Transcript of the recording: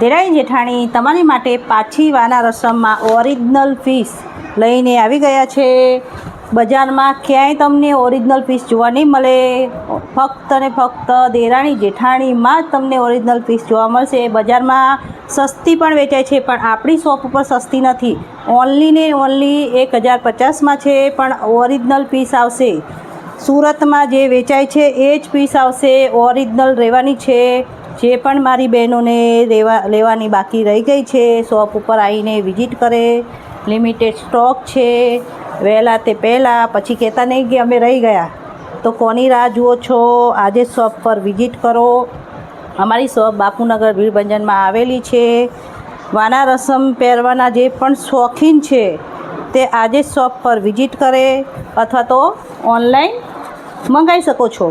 દેરાણી જેઠાણી તમારી માટે પાછી વાના રસમમાં ઓરિજિનલ પીસ લઈને આવી ગયા છે। બજારમાં ક્યાંય તમને ઓરિજિનલ પીસ જોવા નહીં મળે, ફક્ત ને ફક્ત દેરાણી જેઠાણીમાં જ તમને ઓરિજિનલ પીસ જોવા મળશે। બજારમાં સસ્તી પણ વેચાય છે, પણ આપણી શોપ ઉપર સસ્તી નથી। ઓનલી ને ઓનલી 1050માં છે, પણ ઓરિજિનલ પીસ આવશે। સુરતમાં જે વેચાય છે એ જ પીસ આવશે, ઓરિજિનલ રહેવાની છે। જે પણ મારી બહેનોને લેવાની બાકી રહી ગઈ છે, શોપ ઉપર આવીને વિઝિટ કરે। લિમિટેડ સ્ટોક છે, વહેલા તે પહેલાં, પછી કહેતા નહીં કે અમે રહી ગયા। તો કોની રાહ જુઓ છો? આજે શોપ પર વિઝિટ કરો। અમારી શોપ બાપુનગર ભીડભંજનમાં આવેલી છે। વાના રસમ પહેરવાના જે પણ શોખીન છે તે આજે શોપ પર વિઝિટ કરે અથવા તો ઓનલાઈન મંગાવી શકો છો।